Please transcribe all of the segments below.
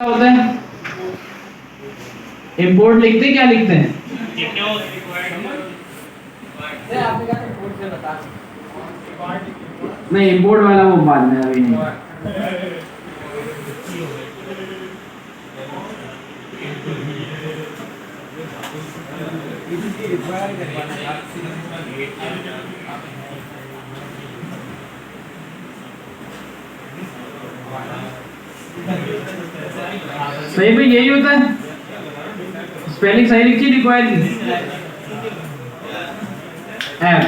होता है इंपोर्ट लिखते क्या लिखते हैं? नहीं, इंपोर्ट वाला वो बाद में, अभी नहीं। सही पे यही होता है, स्पेलिंग सही लिखी रिक्वायर्ड एप।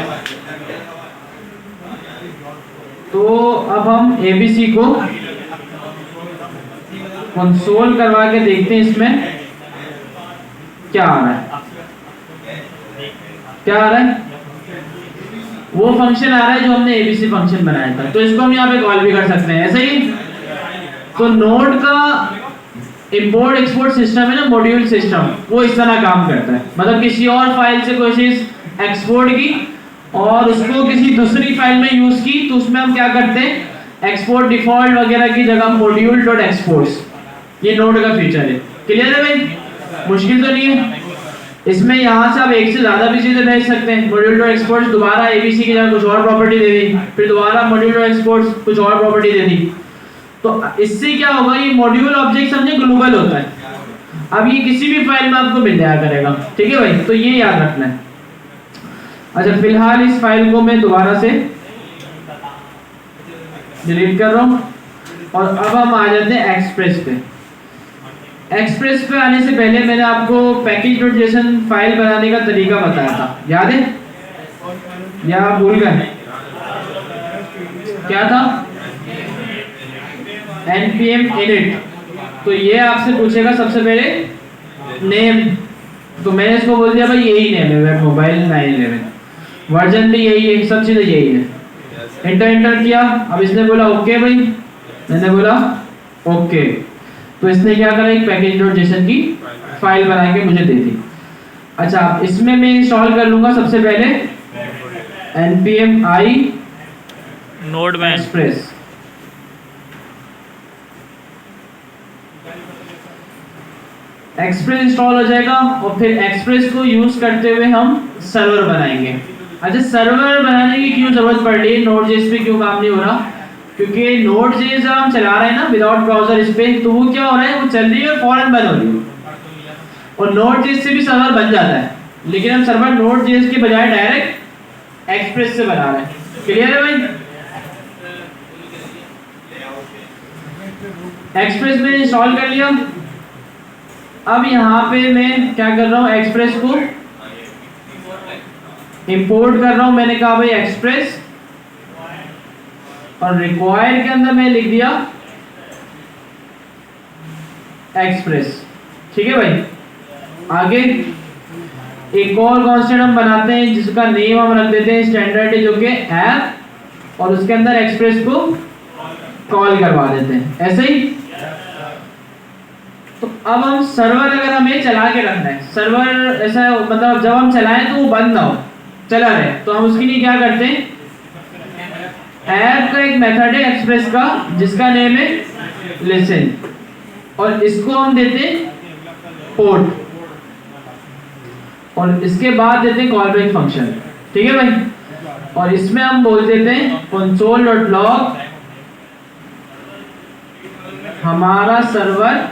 तो अब हम एबीसी को कंसोल करवा के देखते हैं इसमें क्या आ रहा है। क्या आ रहा है? वो फंक्शन आ रहा है जो हमने एबीसी फंक्शन बनाया था। तो इसको हम यहाँ पे कॉल भी कर सकते हैं ऐसे ही। तो नोड का इंपोर्ट एक्सपोर्ट सिस्टम है ना, मॉड्यूल सिस्टम, वो इस तरह काम करता है। मतलब किसी और फाइल से कोई चीज एक्सपोर्ट की और उसको किसी दूसरी फाइल में यूज की, तो उसमें हम क्या करते हैं, एक्सपोर्ट डिफॉल्ट वगैरह की जगह मॉड्यूल डॉट एक्सपोर्ट्स, ये नोड का फीचर है। क्लियर है भाई? मुश्किल तो नहीं है इसमें। यहाँ से आप एक से ज्यादा भी चीजें भेज सकते हैं। मॉड्यूल डॉट एक्सपोर्ट्स दोबारा एबीसी की जगह कुछ और प्रॉपर्टी दे दी, फिर दोबारा मॉड्यूल डॉट एक्सपोर्ट्स कुछ और प्रॉपर्टी दे दी। तो इससे क्या होगा, ये मॉड्यूल ऑब्जेक्ट समझे ग्लोबल होता है। अब ये किसी भी फाइल में आपको मिल जाया करेगा। ठीक है भाई? तो ये याद रखना है। अच्छा, फिलहाल इस फाइल को मैं दोबारा से डिलीट कर रहा हूं और अब हम आ जाते हैं एक्सप्रेस पे। एक्सप्रेस पे आने से पहले मैंने आपको पैकेज.json फाइल बनाने का तरीका बताया था, याद है या भूल गए? क्या था? npm init। तो ये आपसे पूछेगा सबसे पहले नेम, तो मैंने इसको बोल दिया भाई यही नेम है, वेब मोबाइल 911, वर्जन भी यही है, सब चीजें यही है। एंटर किया। अब इसने बोला ओके भाई, मैंने बोला ओके। तो इसने क्या करा, एक पैकेज.json की फाइल बना के मुझे दे दी। अच्छा, इसमें मैं इंस्टॉल कर लूंगा सबसे पहले npm i node express. Express install हो जाएगा और फिर एक्सप्रेस को यूज करते हुए हम सर्वर बनाएंगे। अच्छा, सर्वर बनाने की क्यों जरूरत पड़ रही है, नोड.js पे क्यों काम नहीं हो रहा? क्योंकि नोड.js जब हम चला रहे हैं ना विदाउट ब्राउजर इस पे, तो वो क्या हो रहा है, वो चल रही है फौरन बंद हो रही है। और नोड.js से भी सर्वर बन जाता है, लेकिन हम सर्वर नोड.js के बजाय डायरेक्ट एक्सप्रेस से बना रहे हैं। क्लियर है भाई? एक्सप्रेस में इंस्टॉल कर लिया। अब यहाँ पे मैं क्या कर रहा हूँ, एक्सप्रेस को इंपोर्ट कर रहा हूँ। मैंने कहा भाई एक्सप्रेस, और रिक्वायर के अंदर मैं लिख दिया एक्सप्रेस। ठीक है भाई? आगे एक और कांस्टेंट हम बनाते हैं जिसका नेम हम रख देते हैं स्टैंडर्ड, जो कि ऐप, और उसके अंदर एक्सप्रेस को कॉल करवा देते हैं ऐसे ही। तो अब हम सर्वर, अगर हमें चला के रखना है सर्वर, ऐसा मतलब जब हम चलाएं तो वो बंद ना हो, चला रहे, तो हम उसके लिए क्या करते हैं, ऐप का एक मेथड है एक्सप्रेस का जिसका नेम है लिसन, और इसको हम देते हैं पोर्ट, और इसके बाद देते हैं कॉलबैक फंक्शन। ठीक है भाई? और इसमें हम बोल देते हैं console.log हमारा सर्वर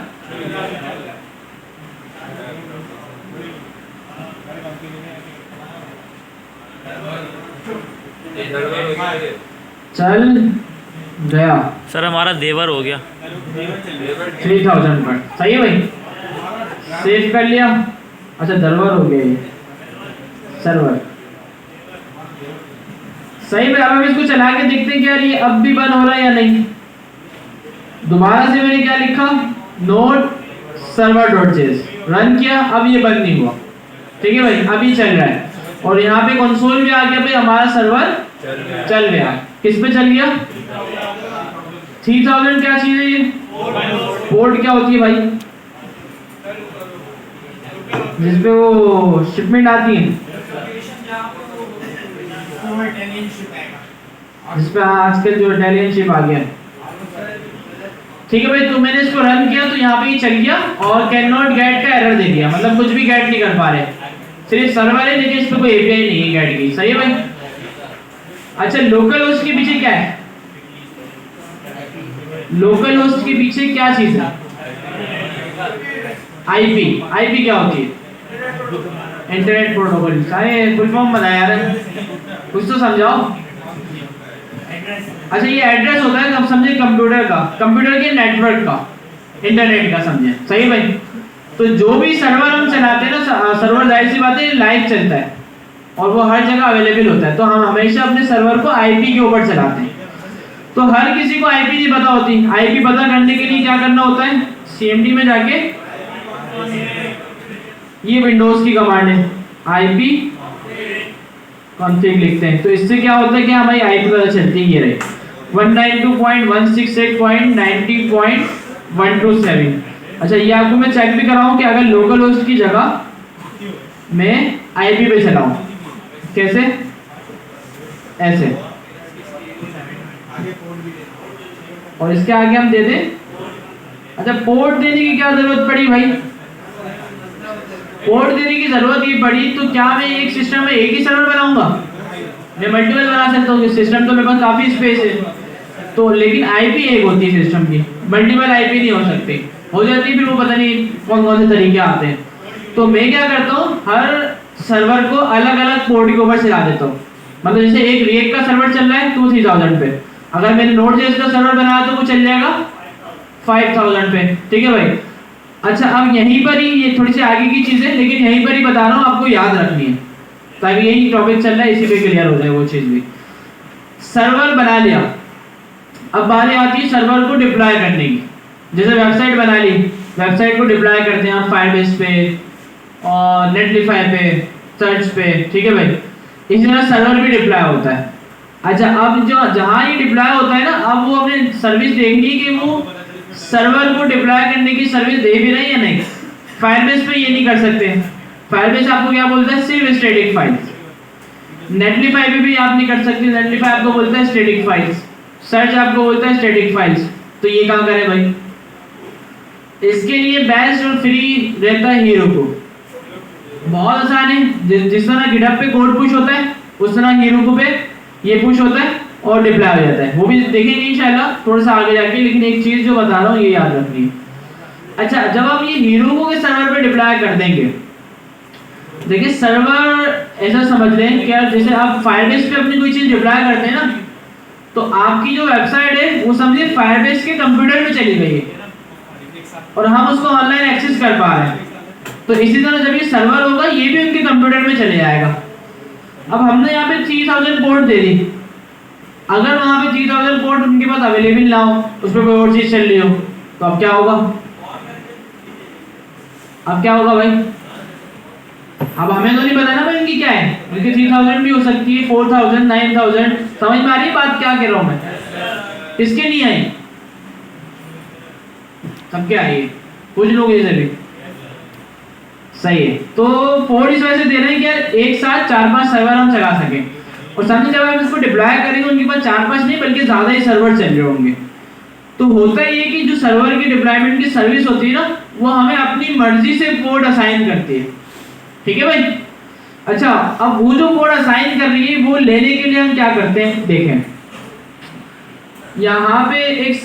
चल गया। सर हमारा देवर हो गया 3000 पर। सही है भाई? सेव कर लिया। अच्छा, सर्वर हो गया ये सर्वर। सही में अब हम इसको चला के देखते हैं क्या ये अब भी बंद हो रहा है या नहीं। दोबारा से मैंने क्या लिखा, नोड server.js रन किया, अब ये बंद नहीं हुआ। ठीक है भाई? अभी चल रहा है और यहाँ पे कंसोल भी आ गया भाई, हमारा सर्वर चल गया। किस पे चल गया? 3000 क्या चीज है ये? पोर्ट क्या होती है भाई? जिसपे वो शिपमेंट आती है, जिसपे आजकल जो इटालियन शिप आ गया, ठीक है भाई, तो मैंने इसको रन किया तो यहाँ पे ये चल गया और कैन नॉट गेट का एरर दे दिया, मतलब कुछ भी गेट नहीं कर पा रहे, सिर्फ सर्वर है लेकिन इस पे कोई एपीआई नहीं है गेट की। सही है भाई। अच्छा, लोकल होस्ट के पीछे क्या है? लोकल होस्ट के पीछे क्या चीज है? आईपी। आईपी क्या होती है? Internet protocol. सारे फुल फॉर्म बताया यार, कुछ तो समझाओ। अच्छा, ये एड्रेस होता है, अब समझे कंप्यूटर का, कंप्यूटर के नेटवर्क का, इंटरनेट का, समझे। सही है भाई। तो जो भी सर्वर हम चलाते हैं ना, सर्वर जाहिर सी बात है लाइव चलता है और वो हर जगह अवेलेबल होता है, तो हम हमेशा अपने सर्वर को आईपी के ऊपर चलाते हैं। तो हर किसी को आईपी नहीं पता होती। आईपी पता करने के लिए क्या करना होता है? सीएमडी में जाके ये विंडोज की कमांड है, आईपी कॉन्फ़िग लिखते हैं, तो इससे क्या होता है कि हमारी आईपी पता चलती है। ये रही 192.168.90.127। अच्छा, ये आपको मैं चेक भी कराऊं कि अगर लोकल होस्ट की जगह मैं आईपी पे चलाऊं, कैसे? ऐसे, और इसके आगे हम दे दें। अच्छा, पोर्ट देने की क्या जरूरत पड़ी भाई? पोर्ट देने की जरूरत ये पड़ी तो क्या मैं एक सिस्टम में एक ही सर्वर बनाऊंगा? मैं मल्टीपल बना सकता हूँ, सिस्टम तो मेरे पास काफी स्पेस है, तो लेकिन आईपी एक होती है सिस्टम की, मल्टीपल आईपी नहीं हो सकती, हो जाती फिर वो पता नहीं कौन कौन से तरीके आते हैं। तो मैं क्या करता हूँ, हर सर्वर को अलग अलग पोर्ट के ऊपर चला देता हूँ। मतलब जैसे एक रिएक्ट का सर्वर चल रहा है 2000 पे, अगर मैंने नोड.जेएस का सर्वर बनाया तो वो चल जाएगा 5000 पे। ठीक है भाई। अच्छा, अब यहीं पर ही, ये थोड़ी सी आगे की चीज़ है लेकिन यहीं पर ही बता रहा हूँ, आपको याद रखनी है ताकि यही टॉपिक चल रहा है इसी पे क्लियर हो जाए वो चीज़ भी। सर्वर बना लिया, अब बारी आती है सर्वर को डिप्लॉय करने की। जैसे वेबसाइट बना ली, वेबसाइट को डिप्लॉय करते हैं आप फायरबेस पे और नेटलिफाई पे, सर्च पे। ठीक है भाई। इसी तरह सर्वर भी डिप्लॉय होता है। अच्छा, अब जो जहाँ ये डिप्लॉय होता है ना, अब वो अपने सर्विस देखनी कि वो सर्वर को डिप्लॉय करने की सर्विस दे भी रहे हैं या नहीं। फायरबेस पे ये नहीं कर सकते, फायरबेस आपको क्या बोलता है? सिर्फ स्टैटिक फाइल्स। नेटलिफाई पे भी आप नहीं कर सकते, नेटलिफाई आपको बोलता है स्टैटिक फाइल्स। सर्च आपको बोलता है स्टैटिक फाइल्स। तो ये काम करें भाई, इसके लिए बेस्ट और फ्री रहता है हीरोको। बहुत आसान है, जिस तरह गिटहब पे कोड पुश होता है उस तरह हीरोको पे ये पुश होता है और डिप्लॉय हो जाता है। वो भी देखेंगे इंशाल्लाह थोड़ा सा आगे जाके, लेकिन एक चीज जो बता रहा हूँ ये याद रखनी है। अच्छा, जब आप ये हीरोको के सर्वर पे डिप्लॉय कर देंगे, देखिए सर्वर ऐसा समझ लें कि जैसे आप फायरबेस पे अपनी कोई चीज डिप्लॉय करते हैं ना, तो आपकी जो वेबसाइट है वो समझिए फायरबेस के कंप्यूटर में चली गई है और हम उसको ऑनलाइन एक्सेस कर पा रहे हैं। तो इसी तरह जब ये सर्वर होगा ये भी उनके कंप्यूटर में चले जाएगा। अब हमने यहाँ पे 3000 पोर्ट दे दी, अगर वहाँ पे 3000 पोर्ट उनके पास अवेलेबल ना हो, उस पर कोई और चीज चल रही हो, तो अब क्या होगा? अब क्या होगा भाई? अब हमें तो नहीं पता ना भाई इनकी क्या है, उनकी 3000 भी हो सकती है, 4000, 9000। समझ में आ रही है बात क्या कह रहा हूँ मैं? इसके नहीं आई, सबके आई है, कुछ लोग ऐसे भी। सही है। तो पोर्ट इस वजह से दे रहे हैं कि यार एक साथ 4-5 सर्वर हम चला सकें, और समझे जब हम इसको डिप्लॉय करेंगे उनके पास 4-5 नहीं बल्कि ज्यादा ही सर्वर चल रहे होंगे। तो होता ये कि जो सर्वर की डिप्लॉयमेंट की सर्विस होती है ना, वो हमें अपनी मर्जी से पोर्ट असाइन करती है। ठीक है भाई। अच्छा, अब वो जो पोर्ट असाइन कर रही है वो लेने के लिए हम क्या करते हैं, देखें यहाँ पे एक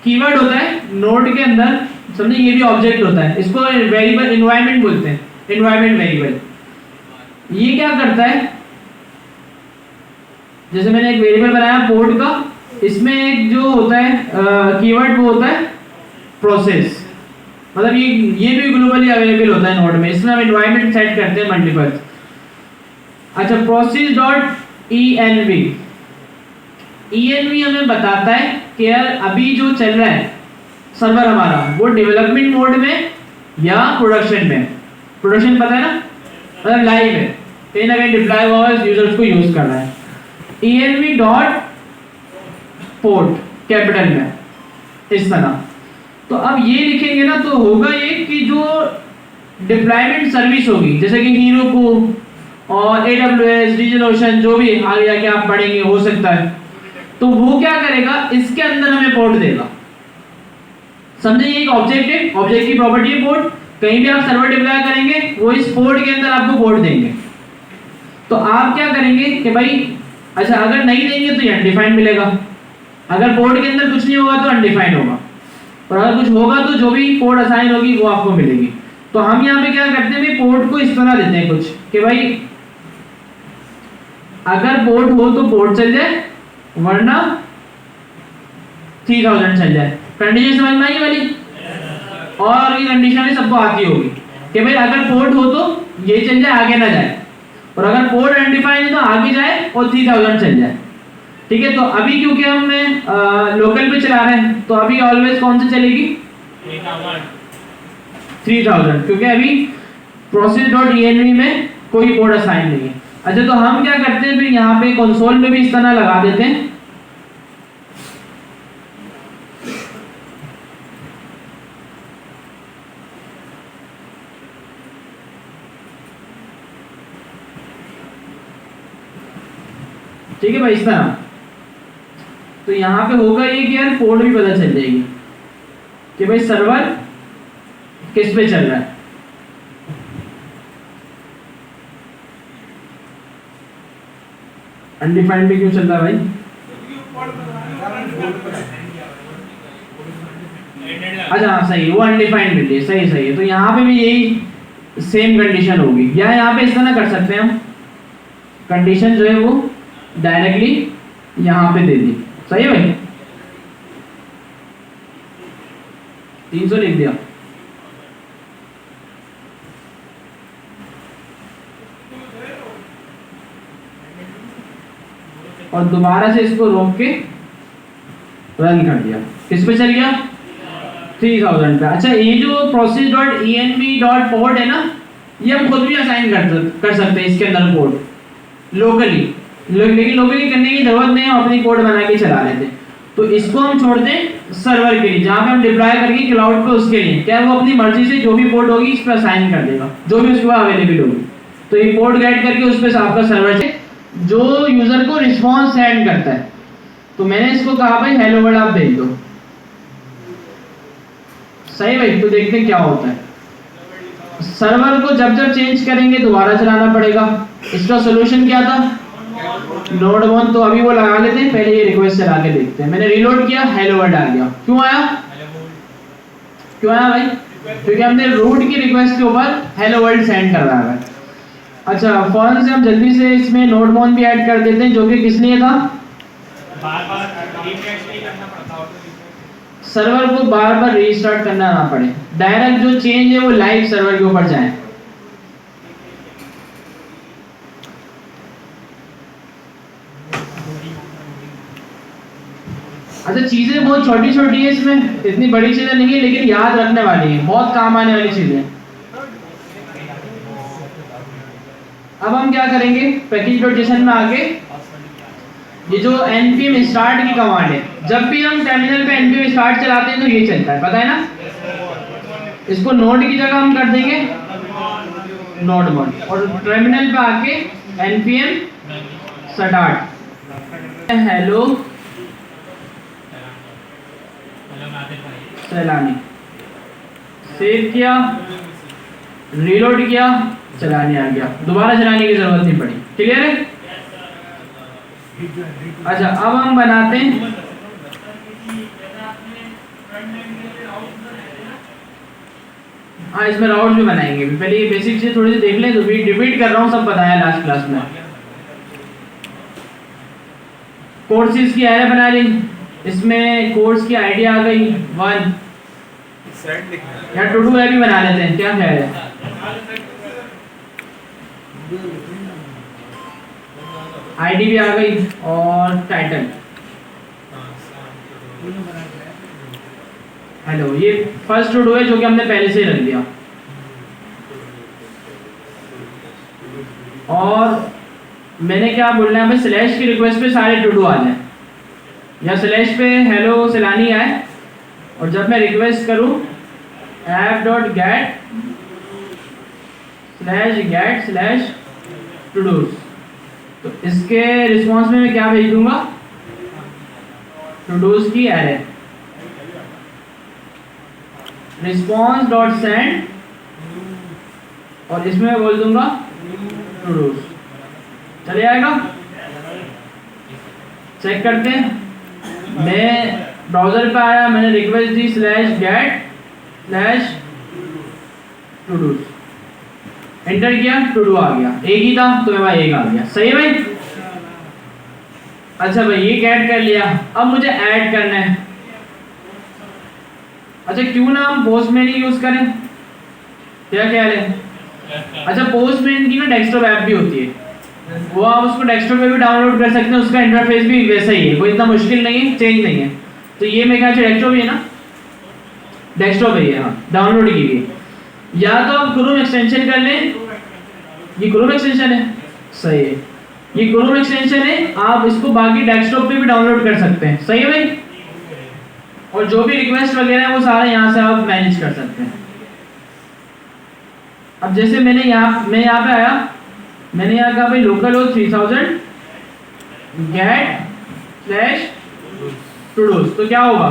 कीवर्ड होता है नोड के अंदर, समझे ये भी ऑब्जेक्ट होता है, इसको वेरिएबल एनवायरनमेंट बोलते हैं, एनवायरनमेंट वेरिएबल। ये क्या करता है, जैसे मैंने एक वेरिएबल बनाया पोर्ट का, इसमें एक जो होता है कीवर्ड वो होता है प्रोसेस, मतलब ये भी ग्लोबली अवेलेबल होता है नोड में, इसमें हम एनवायरनमेंट सेट करते हैं मल्टीपल। अच्छा, प्रोसेस डॉट env, env हमें बताता है कि यार अभी जो चल रहा है सर्वर हमारा वो डेवलपमेंट मोड में या प्रोडक्शन में। प्रोडक्शन पता है ना, मतलब लाइव है, कहीं ना कहीं डिप्लॉय हुआ है, यूजर्स को यूज कर रहा है। env डॉट पोर्ट कैपिटल में इस तरह। तो अब ये लिखेंगे ना तो होगा ये कि जो डिप्लॉयमेंट सर्विस होगी जैसे कि हीरोको और AWS, DigitalOcean, जो भी आगे जाके आप पढ़ेंगे हो सकता है, तो वो क्या करेगा, इसके अंदर हमें पोर्ट देगा। समझे, ये एक ऑब्जेक्ट है, ऑब्जेक्ट की प्रॉपर्टी है पोर्ट। कहीं भी आप सर्वर डिप्लॉय करेंगे वो इस पोर्ट के अंदर आपको पोर्ट देंगे। तो आप क्या करेंगे कि भाई अच्छा अगर नहीं देंगे तो ये अनडिफाइंड मिलेगा, अगर पोर्ट के अंदर कुछ नहीं होगा तो अनडिफाइंड होगा, और अगर कुछ होगा तो जो भी पोर्ट असाइन होगी वो आपको मिलेगी। तो हम यहाँ पे क्या करते हैं भाई, पोर्ट को इस तरह देते हैं कुछ कि भाई अगर पोर्ट हो तो पोर्ट चल जाए, वरना 3000 चल जाए। कंडीशन समझ में आई वाली? और ये कंडीशन सबको आती होगी कि भाई अगर पोर्ट हो तो ये चल जाए, आगे ना जाए, और अगर पोर्ट अनडिफाइंड है तो आगे जाए और 3000 चल जाए। ठीक है, तो अभी क्योंकि हम लोकल पे चला रहे हैं तो अभी ऑलवेज कौन सी चलेगी? 3000, क्योंकि अभी process.env में कोई पोर्ट असाइन नहीं है। अच्छा, तो हम क्या करते हैं फिर यहाँ पे कंसोल में भी इस तरह लगा देते हैं। ठीक है भाई, इस तरह। तो यहाँ पे होगा ये कि यार पोर्ट भी पता चल जाएगी कि भाई सर्वर किस पे चल रहा है। अनडिफाइंड पे क्यों चल रहा है भाई? अच्छा हाँ सही, वो अनडिफाइंड मिल रही है, सही सही है। तो यहाँ पे भी यही सेम कंडीशन होगी, या यहाँ पे इस तरह कर सकते हैं हम, कंडीशन जो है वो डायरेक्टली यहाँ पे दे दी। सही है भाई, 300 लिख दिया। और दोबारा से इसको रोक के रन कर दिया। किस पे चल गया? 3000 पे। अच्छा, ये जो process.env.port है ना, ये हम खुद भी असाइन कर सकते हैं इसके अंदर पोर्ट लोकली, लेकिन लोकली करने की जरूरत नहीं है, हम अपनी पोर्ट बना के चला लेते हैं। तो इसको हम छोड़ दें सर्वर के लिए, जहाँ पे हम डिप्लॉय करेंगे क्लाउड पे, उसके लिए क्या वो अपनी मर्जी से जो भी पोर्ट होगी इस पर असाइन कर देगा, जो भी उसके पास अवेलेबल होगी। तो ये पोर्ट गेट करके उस पर आपका सर्वर से जो यूजर को रिस्पॉन्स सेंड करता है। तो मैंने इसको कहा भाई हेलो वर्ल्ड आप भेज दो। सही भाई, तो देखते हैं क्या होता है। सर्वर को जब जब चेंज करेंगे दोबारा चलाना पड़ेगा। इसका सोल्यूशन क्या था? Node one. तो अभी वो लगा लेते हैं, पहले ये रिक्वेस्ट चला के देखते हैं। मैंने रीलोड किया, हेलो वर्ल्ड आ गया। क्यों आया? क्यों आया भाई? क्योंकि हमने रूट की रिक्वेस्ट के ऊपर हेलो वर्ल्ड सेंड कर रहा है। अच्छा, फौरन से हम जल्दी से इसमें नोड वन भी ऐड कर देते हैं, जो कि किस लिए था? सर्वर को बार बार रीस्टार्ट करना ना पड़े, डायरेक्ट जो चेंज है वो लाइव सर्वर के ऊपर जाए। अच्छा, चीजें बहुत छोटी छोटी है इसमें, इतनी बड़ी चीजें नहीं है, लेकिन याद रखने वाली है, बहुत काम आने वाली चीजें। अब हम क्या करेंगे, पैकेज.json में आके ये जो npm start की कमांड है, जब भी हम टर्मिनल पे npm start चलाते हैं तो ये चलता है, पता है ना। इसको नोड की जगह हम कर देंगे नोड वन, और टर्मिनल पे आके npm start हेलो सैलानी, सेव किया, रीलोड किया, चलाने आ गया, दोबारा चलाने की जरूरत नहीं पड़ी। क्लियर है? अच्छा, अब हम बनाते हैं हाँ, इसमें राउट भी बनाएंगे। पहले ये बेसिक चीज थोड़ी सी देख लें, तो रिपीट कर रहा हूँ, सब बताया लास्ट क्लास में। कोर्सेज की एरे बना ली, इसमें कोर्स की आईडी आ गई 1, या टू डू भी बना लेते हैं, क्या ख्याल है? आईडी भी आ गई और टाइटल हेलो। ये फर्स्ट टू डू है जो कि हमने पहले से ही रख दिया। और मैंने क्या बोलना है, स्लैश की रिक्वेस्ट पे सारे टू डू आ जाए, या स्लैश पे हेलो सैलानी आए, और जब मैं रिक्वेस्ट करूं app.get/get/to-dos, तो इसके रिस्पॉन्स में मैं क्या भेज दूंगा? टू डूज की एरे। रिस्पॉन्स डॉट सेंड, और इसमें मैं बोल दूंगा टू डूज। चले आएगा? चेक करते हैं। मैं ब्राउजर पे आया, मैंने request the /get/to dos, enter किया, टू डू आ गया। एक ही था तो मेरे पास एक आ गया। सही है भाई? अच्छा भाई, ये गेट कर लिया, अब मुझे ऐड करना है। अच्छा, क्यों ना हम पोस्टमैन ही यूज करें? क्या कह रहे हैं? अच्छा, पोस्टमैन की ना डेस्कटॉप ऐप भी होती है, वो आप उसको डेस्कटॉप पे भी डाउनलोड कर सकते हैं। उसका इंटरफेस भी वैसा ही है, कोई इतना मुश्किल नहीं है, चेंज नहीं है। तो ये मेरे ख्याल से डेस्कटॉप ही है ना, डेस्कटॉप ही है, हाँ, डाउनलोड की हुई। या तो आप क्रोम एक्सटेंशन कर लें, ये क्रोम एक्सटेंशन है, सही है, ये क्रोम एक्सटेंशन है, आप इसको बाकी डेस्कटॉप पे भी डाउनलोड कर सकते हैं। सही है भाई? और जो भी रिक्वेस्ट वगैरह है वो सारा यहाँ से आप मैनेज कर सकते हैं। अब जैसे मैं यहाँ पे आया, मैंने यहाँ कहा भाई लोकल हो 3000 get/to डूज, तो क्या होगा?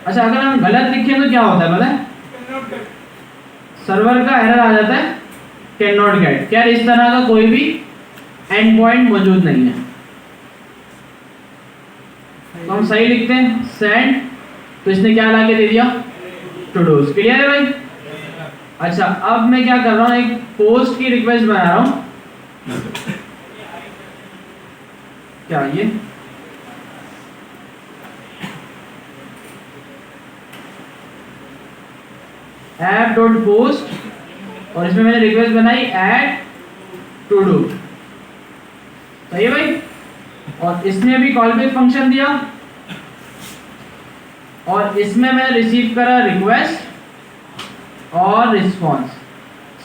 अच्छा, अगर हम गलत लिखें तो क्या होता है पता है? सर्वर का एरर आ जाता है, कैन नॉट गेट। क्या इस तरह का कोई भी एंड पॉइंट मौजूद नहीं है। तो हम सही लिखते हैं सेंड, तो इसने क्या ला के दे दिया? To dos. क्लियर है भाई? अच्छा, अब मैं क्या कर रहा हूँ, एक पोस्ट की रिक्वेस्ट बना रहा हूँ। क्या ये app.post, और इसमें मैंने रिक्वेस्ट बनाई ऐड टू डू। सही है भाई? और इसने अभी कॉल बैक फंक्शन दिया, और इसमें मैं रिसीव करा रिक्वेस्ट और रिस्पॉन्स।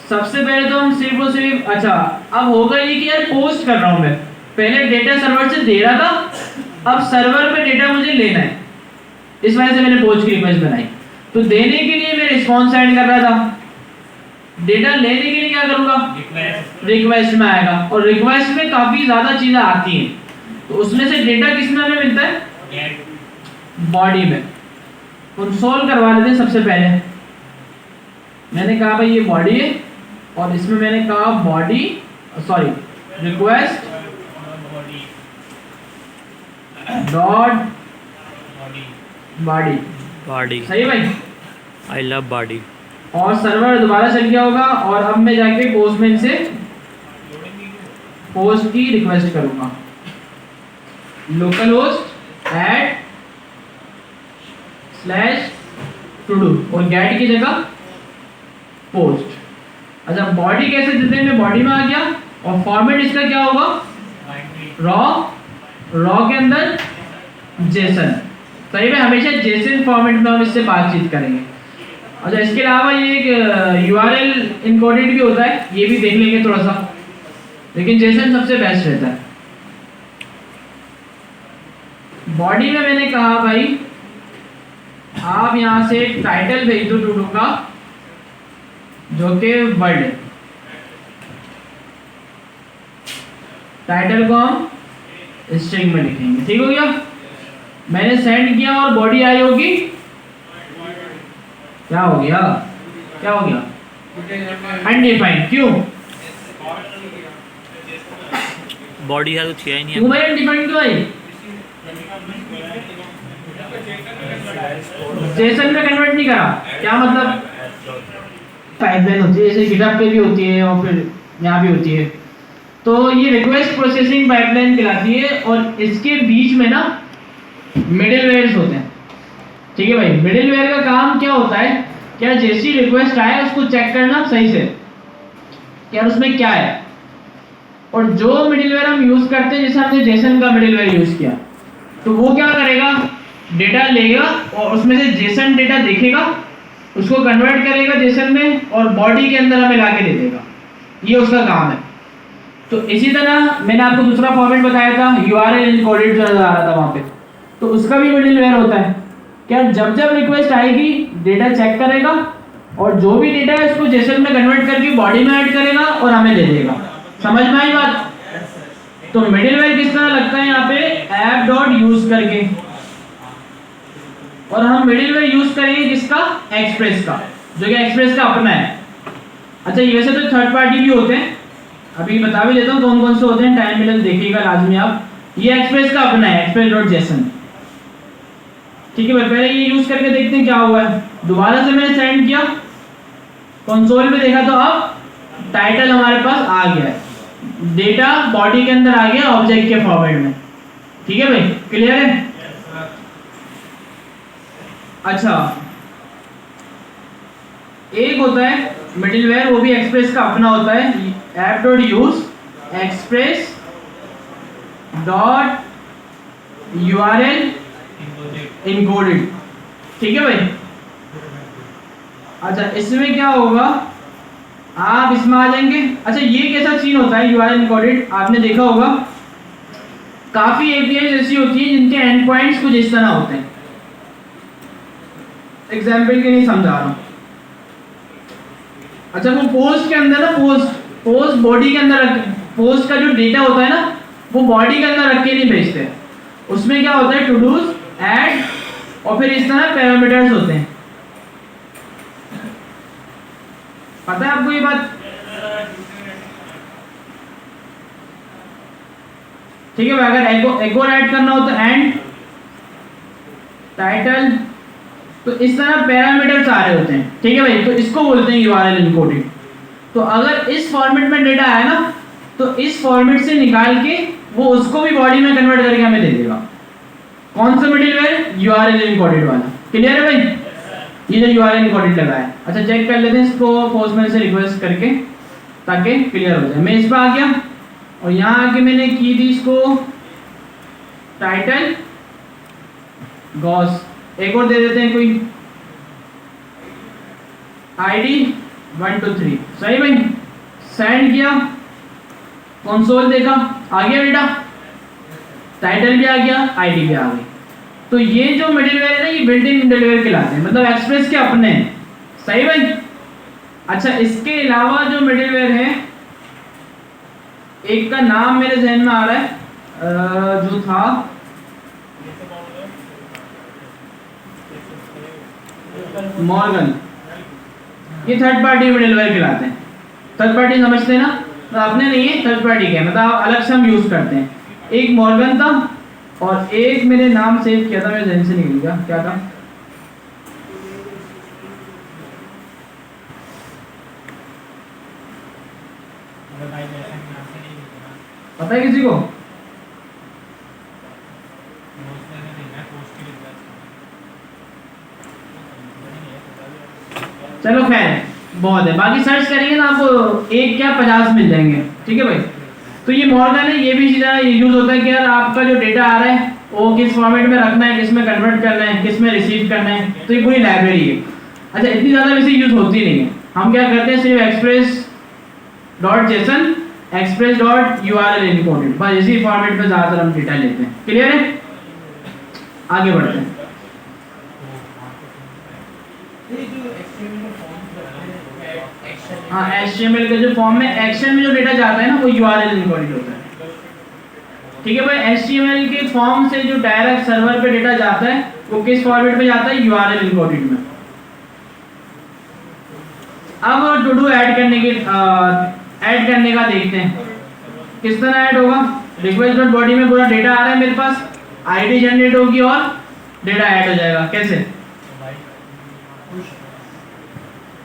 सबसे पहले तो हम सिर्फ और सिर्फ, अच्छा अब होगा ये कि यार पोस्ट कर रहा हूं मैं, पहले डेटा सर्वर से दे रहा था, अब सर्वर पे डेटा मुझे लेना है, इस वजह से मैंने पोस्ट की रिक्वेस्ट बनाई। तो देने के लिए मैं रिस्पॉन्स सेंड कर रहा था, डेटा लेने के लिए क्या करूंगा? रिक्वेस्ट में आएगा, और रिक्वेस्ट में काफी ज्यादा चीजें आती हैं, तो उसमें से डेटा किस में हमें मिलता है? बॉडी में। कंसोल करवा लेते हैं। सबसे पहले मैंने कहा भाई ये बॉडी है, और इसमें मैंने कहा body, sorry, request dot body. सही भाई? I love body. और सर्वर दोबारा चल गया होगा, और अब मैं जाके पोस्टमैन से पोस्ट की रिक्वेस्ट करूंगा, लोकल होस्ट /to डू, और गेट की जगह पोस्ट। अच्छा, बॉडी कैसे देते हैं? मैं बॉडी में आ गया, और फॉर्मेट इसका क्या होगा? रॉ के अंदर जेसन। सही में? हमेशा जेसन फॉर्मेट में हम इससे बातचीत करेंगे। अच्छा, इसके अलावा ये एक URL इनकोडेड भी होता है, ये भी देख लेंगे थोड़ा सा, लेकिन जेसन सबसे बेस्ट रहता है। बॉडी में मैंने कहा भाई आप यहां से टाइटल भेज दो टू डू का, जो कि वर्ड है। टाइटल को हम स्ट्रिंग में लिखेंगे। ठीक हो गया? मैंने सेंड किया और बॉडी आई होगी। क्या हो गया? क्या हो गया? अनडिफाइंड। क्यों? बॉडी है तो किया ही नहीं क्यों भाई अनडिफाइंड क्यों आई? जेसन में कन्वर्ट नहीं करा। क्या मतलब? पाइपलाइन होती है, जैसे गिटहब पे भी होती है और फिर यहाँ भी होती है। तो ये रिक्वेस्ट प्रोसेसिंग पाइपलाइन कहलाती है, और इसके बीच में ना मिडिलवेयर्स होते हैं। ठीक है भाई? मिडिलवेयर का काम क्या होता है? क्या जैसी रिक्वेस्ट आए उसको चेक करना सही से, क्या उसमें क्या है। और जो मिडिलवेयर हम यूज करते हैं, जैसे हमने जेसन का मिडिलवेयर यूज किया, तो वो क्या करेगा? डेटा लेगा और उसमें से जेसन डेटा देखेगा, उसको कन्वर्ट करेगा जेसन में, और बॉडी के अंदर हमें लाके दे देगा। ये उसका काम है। तो इसी तरह मैंने आपको दूसरा फॉर्मेट बताया था, URL इनकोडेड जो नजर आ रहा था वहां पे, तो उसका भी मिडिलवेयर होता है। क्या जब जब रिक्वेस्ट आएगी डेटा चेक करेगा, और जो भी डेटा है उसको जेसन में कन्वर्ट करके बॉडी में ऐड करेगा और हमें दे देगा। समझ में आई बात? तो मिडिलवेयर किस तरह लगता है यहाँ पे? ऐप डॉट यूज करके। और हम मिडिलवेयर यूज करेंगे किसका, एक्सप्रेस का, जो कि एक्सप्रेस का अपना है। अच्छा ये वैसे तो थर्ड पार्टी भी होते हैं, अभी बता भी देता हूँ कौन कौन से होते हैं, टाइम मिले तो देखिएगा लाजमी आप। ये एक्सप्रेस का अपना है, express.json। ठीक है भाई, पहले ये यूज करके देखते हैं क्या हुआ है। दोबारा से मैंने सेंड किया, कंसोल पे देखा तो अब टाइटल हमारे पास आ गया है, डेटा बॉडी के अंदर आ गया ऑब्जेक्ट के फॉर्मेट में। ठीक है भाई, क्लियर है। अच्छा एक होता है मिडिलवेयर, वो भी एक्सप्रेस का अपना होता है, app.use express.url encoded। ठीक है भाई। अच्छा इसमें क्या होगा, आप इसमें आ जाएंगे। अच्छा ये कैसा सीन होता है URL encoded, आपने देखा होगा काफी एपीआई ऐसी होती है जिनके एंड पॉइंट्स कुछ इस तरह होते हैं, एग्जाम्पल के लिए समझा रहा हूं। अच्छा वो पोस्ट के अंदर ना, पोस्ट बॉडी के अंदर पोस्ट का जो डेटा होता है ना वो बॉडी के अंदर रख के नहीं भेजते, उसमें क्या होता है टू डूज, ऐड और फिर इस तरह पैरामीटर्स होते हैं। पता है आपको ये बात? ठीक है भाई, अगर एगो ऐड करना हो तो एंड टाइटल, तो इस तरह पैरामीटर्स आ रहे होते हैं। ठीक है भाई, तो इसको बोलते हैं URL encoding। तो अगर इस फॉर्मेट में डेटा आया ना तो इस फॉर्मेट से निकाल के वो उसको भी बॉडी में कन्वर्ट करके हमें दे देगा। कौन सा मिडिलवेयर, URL encoded वाला। क्लियर है भाई, ये जो URL encoded लगा है। अच्छा चेक कर लेते हैं इसको पोस्टमैन से रिक्वेस्ट करके ताकि क्लियर हो जाए। मैं इस पर आ गया और यहाँ आके मैंने की थी इसको टाइटल गॉस, एक और दे देते हैं कोई ID 1 2 3। सही भाई, सेंड किया, कंसोल देखा, आ गया डेटा, टाइटल भी आ गया, ID भी आ गई। तो ये जो मिडिलवेयर है ना ये बिल्ट इन मिडिलवेयर कहलाते हैं, मतलब एक्सप्रेस के अपने हैं। सही भाई। अच्छा इसके अलावा जो मिडिलवेयर है, एक का नाम मेरे जहन में आ रहा है, जो था मॉर्गन, ये थर्ड पार्टी मिडिलवेयर कहलाते हैं। थर्ड पार्टी समझते हैं ना, तो अपने नहीं है, थर्ड पार्टी के मतलब अलग से हम यूज करते हैं। एक मॉर्गन था और एक मेरे नाम सेव किया था, मेरे जहन से निकल गया क्या था, पता है किसी को? चलो खैर बहुत है, बाकी सर्च करेंगे ना आपको एक क्या 50 मिल जाएंगे। ठीक है भाई, तो ये मॉर्गन है, ये भी चीज़ यूज होता है कि यार आपका जो डेटा आ रहा है वो किस फॉर्मेट में रखना है, किस में कन्वर्ट करना है, किस में रिसीव करना है, तो ये पूरी लाइब्रेरी है। अच्छा इतनी ज़्यादा वैसे यूज होती नहीं है, हम क्या करते हैं सिर्फ express.json express.url encoded, बस इसी फॉर्मेट में ज़्यादातर हम डेटा लेते हैं। क्लियर है, आगे बढ़ते हैं। हाँ HTML के जो फॉर्म में एक्शन में जो डेटा जाता है ना वो URL encoded होता है। ठीक है भाई, HTML के फॉर्म से जो डायरेक्ट सर्वर पे डेटा जाता है वो किस फॉर्मेट में जाता है, URL encoded में। अब टू डू ऐड करने का देखते हैं किस तरह ऐड होगा। रिक्वेस्ट डॉट बॉडी में पूरा डेटा आ रहा है मेरे पास, ID जनरेट होगी और डेटा ऐड हो जाएगा। कैसे,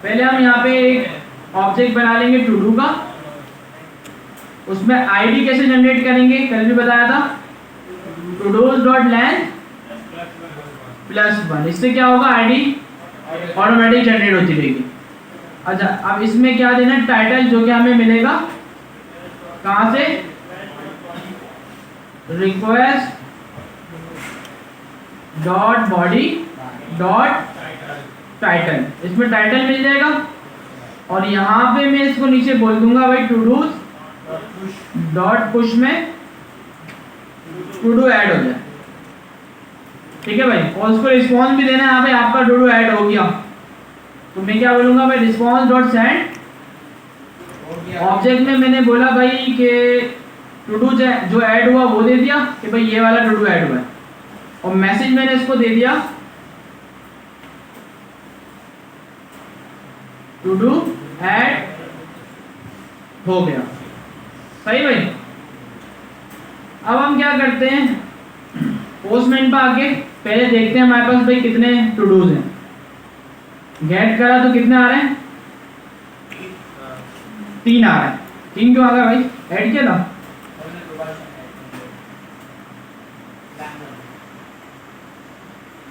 पहले हम यहाँ पे एक ऑब्जेक्ट बना लेंगे टू डू का, उसमें ID कैसे जनरेट करेंगे कल भी बताया था, todos.len +1। इससे क्या होगा, ID ऑटोमेटिक जनरेट होती रहेगी। अच्छा अब इसमें क्या देना है, टाइटल जो कि हमें मिलेगा कहाँ से, request dot body dot title, इसमें टाइटल मिल जाएगा और यहाँ पे मैं इसको नीचे बोल दूंगा भाई टू डू डॉट पुश में टू डू ऐड हो जाए। ठीक है भाई, और उसको रिस्पॉन्स भी देना है, यहाँ पे आपका टू डू ऐड हो गया तो मैं क्या बोलूंगा भाई, रिस्पॉन्स डॉट सेंड। ऑब्जेक्ट में मैंने बोला भाई कि टू डू जो ऐड हुआ वो दे दिया कि भाई ये वाला टू डू ऐड हुआ है, और मैसेज मैंने इसको दे दिया टू डू ऐड हो गया। सही भाई। अब हम क्या करते हैं, पोस्टमैन पे आके पहले देखते हैं हमारे पास भाई कितने टू डूज हैं। गेट करा तो कितने आ रहे हैं, 3 आ रहे हैं। 3 क्यों आ गया भाई, ऐड किया था।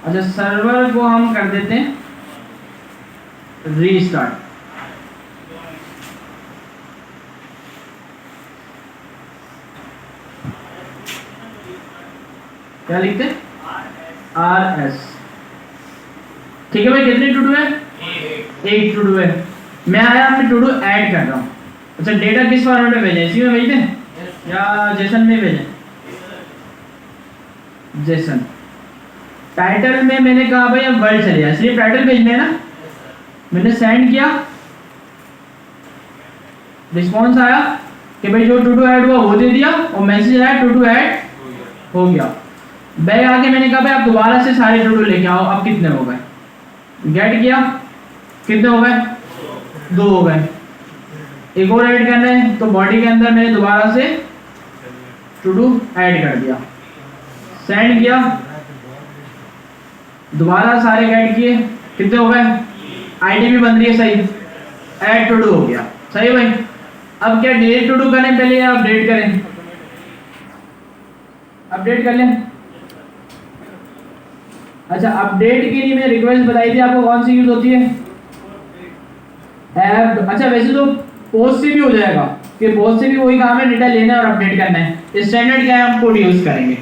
अच्छा, सर्वर को हम कर देते हैं रीस्टार्ट। क्या लिखते हैं, RS। ठीक है भाई, कितने टू डू है, 1 टू डू है। मैं आया, मैं टू डू ऐड कर रहा हूँ। अच्छा, डेटा किस फॉर्मेट में भेजें, इसी में भेज दें या जेसन में भेजें, जेसन। टाइटल में मैंने कहा भाई अब वर्ड चले जाए, सिर्फ टाइटल भेजना है ना। मैंने सेंड किया, रिस्पॉन्स आया कि भाई जो टू डू ऐड हुआ वो दे दिया, और मैसेज आया टू डू ऐड हो गया। बैग आके मैंने कहा भाई आप दोबारा से सारे टू डू लेके आओ, अब कितने हो गए। गेट किया, कितने हो गए, 2 हो गए। एक और ऐड करना है, तो बॉडी के अंदर मैंने दोबारा से टू डू ऐड कर दिया। सेंड किया, दोबारा सारे ऐड किए, कितने हो गए, आईडी भी बन रही है सही, ऐड टू डू हो गया। सही भाई। अब क्या डिलीट टू डू करें पहले या अपडेट करें, अपडेट कर लें। अच्छा, अपडेट के लिए मैंने रिक्वेस्ट बताई थी आपको, कौन सी यूज होती है, ऐप। अच्छा, वैसे तो पोस्ट से भी हो जाएगा, कि पोस्ट से भी वही काम है, डेटा लेना है और अपडेट करना है। स्टैंडर्ड क्या है, हम कोड यूज करेंगे।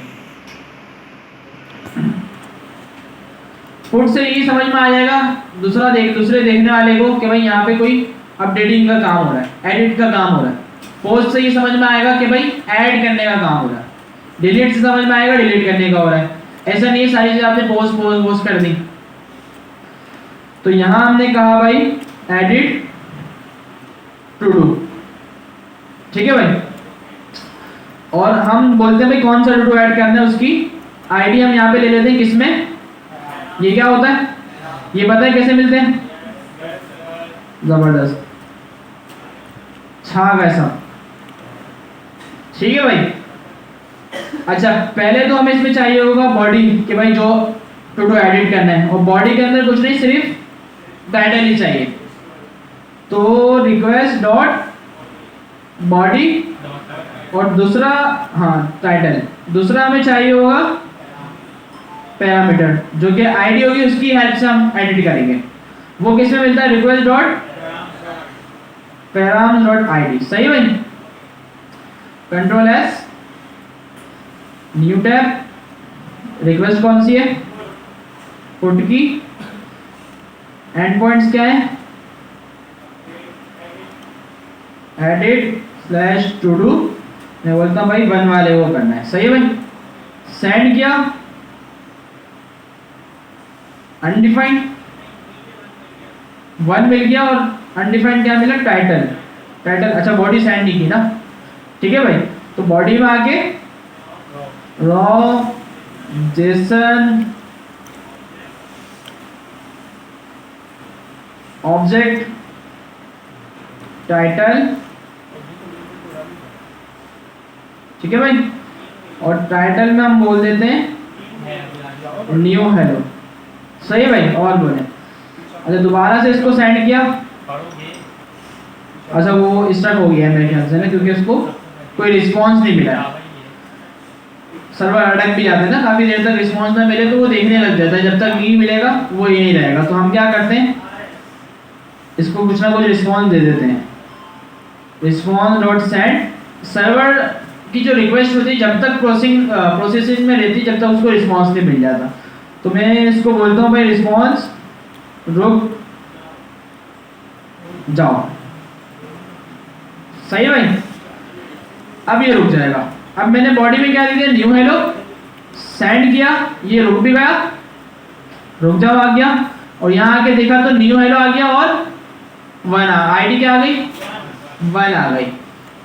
फुट से ये समझ में आ जाएगा दूसरे देखने वाले को कि भाई यहाँ पे कोई अपडेटिंग का काम हो रहा है, एडिट का काम हो रहा है। पोस्ट से ये समझ में आएगा कि भाई ऐड करने का काम हो रहा है। डिलीट से समझ में आएगा डिलीट करने का हो रहा है। ऐसा नहीं है सारी चीजें आपने पोस्ट कर दी। तो यहां हमने कहा भाई एडिट टू डू, ठीक है भाई। और हम बोलते हैं भाई कौन सा टू डू ऐड करना है, उसकी आईडी हम यहाँ पे ले लेते हैं। किसमें, ये क्या होता है, ये पता है कैसे मिलते हैं, जबरदस्त, छा वैसा। ठीक है भाई। अच्छा, पहले तो हमें इसमें चाहिए होगा बॉडी, कि भाई जो टू डू एडिट करना है, और बॉडी के अंदर कुछ नहीं, सिर्फ टाइटल ही चाहिए। तो रिक्वेस्ट डॉट बॉडी, और दूसरा, हाँ टाइटल, दूसरा हमें चाहिए होगा पैरामीटर, जो कि आईडी होगी, उसकी हेल्प से हम एडिट करेंगे। वो किसमें मिलता है, request dot params dot ID. सही भाई। Control S, new tab, request कौन सी है, पुट की, एंड पॉइंट्स क्या है, एडिट स्लैश टू डू। मैं बोलता हूँ भाई 1 वाले वो करना है। सही भाई। सेंड किया, अनडिफाइंड 1 मिल गया, और अनडिफाइंड क्या मिला, टाइटल। अच्छा, बॉडी सेंड नहीं की ना, ठीक है भाई। तो बॉडी में आके रॉ जेसन ऑब्जेक्ट टाइटल, ठीक है भाई। और टाइटल में हम बोल देते हैं न्यू हेलो। सही भाई। और बोले, अच्छा दोबारा से इसको सेंड किया, अच्छा वो स्टक हो गया है मेरे ख्याल से ना, क्योंकि उसको कोई रिस्पांस नहीं मिला। सर्वर अटक भी जाते हैं ना, काफ़ी देर तक रिस्पांस ना मिले तो वो देखने लग जाता है, जब तक नहीं मिलेगा वो यहीं रहेगा। तो हम क्या करते हैं, इसको कुछ ना कुछ रिस्पांस दे देते हैं। रिस्पांस डॉट सेंड, सर्वर की जो रिक्वेस्ट होती है जब तक प्रोसेसिंग में रहती, जब तक उसको रिस्पांस नहीं मिल जाता। तो मैं इसको बोलता हूँ भाई रिस्पांस रुक जाओ। सही भाई। अब ये रुक जाएगा। अब मैंने बॉडी में क्या दिया, न्यू हेलो, सेंड किया, ये रुक भी गया, रुक जाओ आ गया, और यहाँ आके देखा तो न्यू हेलो आ गया, और 1 आईडी क्या आ गई, 1 आ गई।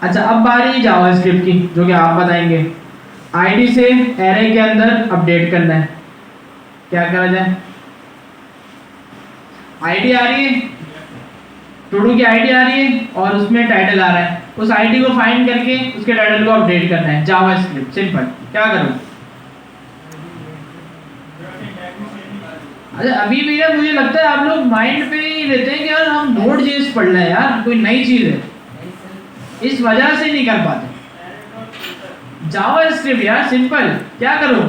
अच्छा, अब बारी जावास्क्रिप्ट की, जो कि आप बताएंगे। आईडी से एरे के अंदर अपडेट करना है, क्या करा जाए। आईडी आ रही है, टू डू की आईडी आ रही है और उसमें टाइटल आ रहा है, उस आईडी को फाइंड करके उसके टाइटल को अपडेट करना है, जावास्क्रिप्ट, सिंपल। क्या करूं? अरे अभी भी यार मुझे लगता है आप लोग माइंड पे ही रहते हैं कि यार हम नोड.जेएस पढ़ रहे हैं यार, कोई नई चीज है, इस वजह से नहीं कर पाते। जावास्क्रिप्ट यार सिंपल। क्या करो?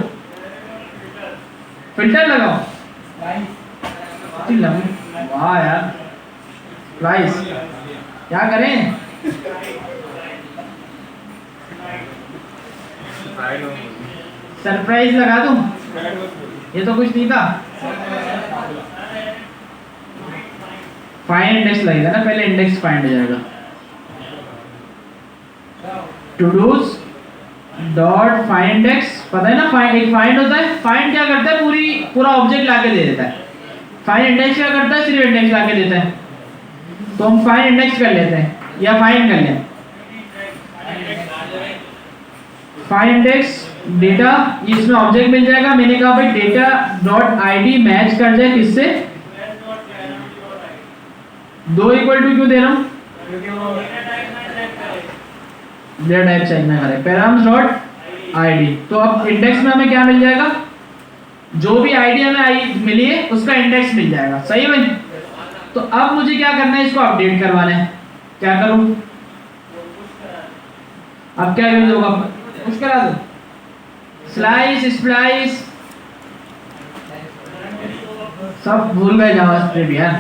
फिल्टर लगाओ। वाह यार, स्प्लाइस। क्या करें? सरप्राइज लगा दूं? ये तो कुछ नहीं था। फाइंड इंडेक्स लगेगा ना, पहले इंडेक्स फाइंड हो जाएगा। Todos dot find index, पता है ना, फाइंड एक फाइंड होता है। फाइंड क्या करता है? पूरा ऑब्जेक्ट लाके दे देता है। फाइंड इंडेक्स क्या करता है? सिर्फ इंडेक्स लाके देता है। तो हम फाइंड इंडेक्स कर लेते हैं या फाइंड कर लें। फाइंड इंडेक्स डेटा, इसमें ऑब्जेक्ट मिल जाएगा। मैंने कहा भाई डेटा डॉट आईडी मैच कर जाए किससे? 2 इक्वल टू क्यों दे रहा हूं? डेटा टाइप चेक ना करें। पैराम्स डॉट आईडी, तो अब इंडेक्स में हमें क्या मिल जाएगा? जो भी आईडी हमें आई मिली है उसका इंडेक्स मिल जाएगा। सही भाई? तो अब मुझे क्या करना है? इसको अपडेट करवाना है। क्या करूं? अब क्या यूज होगा? पुश करा दो। स्लाइस, स्प्लाइस, सब भूल गए जावास्क्रिप्ट यार।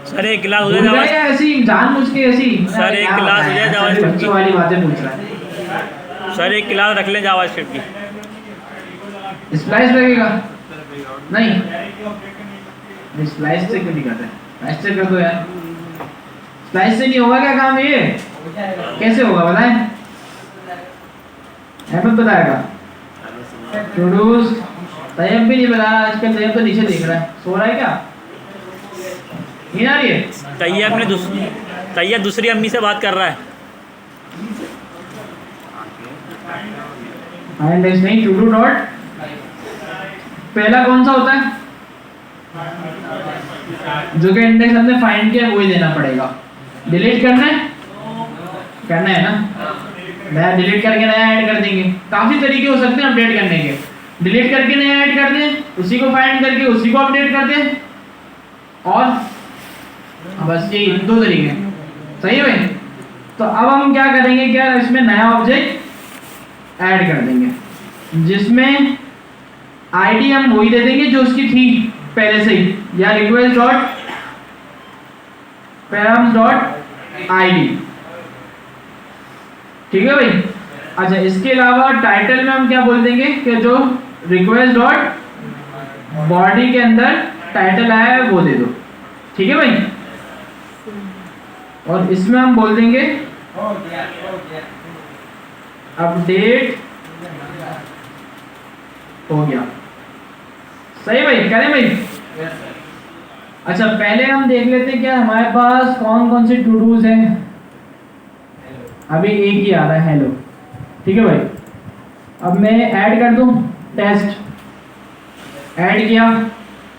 सर एक क्लास हो जाए ऐसी जानबूझ के ऐसी। सर एक क्लास हो जाए जावास्क्रिप्ट बच्चों वाली बातें पूछ रहा है। सर एक क्लास रख लें जावास्क्रिप्ट की। स्प्लाइस लगेगा? नहीं, स्प्लाइस से क्यों नहीं करते? स्प्लाइस से कर दो यार। स्प्लाइस से नहीं होगा क्या काम? ये कैसे होगा बताएं? अहमद बताएगा। टूडूज तैयब भी नहीं बता रहा आजकल। तैयब तो नीचे देख रहा है, सो रहा है क्या? नहीं आ रही है? तैयब दूसरी अम्मी से बात कर रहा है। फाइंड इंडेक्स नहीं, टू डू डॉट, पहला कौन सा होता है? जो कि इंडेक्स हमने फाइंड किया वही देना पड़ेगा। डिलीट करना है? करना है ना, नया डिलीट करके नया ऐड कर देंगे। काफी तरीके हो सकते हैं अपडेट करने के। डिलीट करके नया ऐड कर दें, उसी को फाइंड करके उसी को अपडेट कर दें, और बस यही 2 तरीके हैं। सही है भाई? तो अब हम क्या करेंगे? क्या इसमें नया ऑब्जेक्ट ऐड कर देंगे जिसमें आईडी हम वही दे देंगे जो उसकी थी पहले से ही, या request dot params dot ID. ठीक है भाई? अच्छा, इसके अलावा टाइटल में हम क्या बोल देंगे कि जो रिक्वेस्ट डॉट बॉडी के अंदर टाइटल आया है वो दे दो। ठीक है भाई? और इसमें हम बोल देंगे अपडेट हो गया। सही भाई? करें भाई? अच्छा, पहले हम देख लेते हैं क्या हमारे पास कौन कौन से टू डूज हैं। अभी एक ही आ रहा है, हेलो। ठीक है भाई? अब मैं ऐड कर दूं टेस्ट। ऐड किया,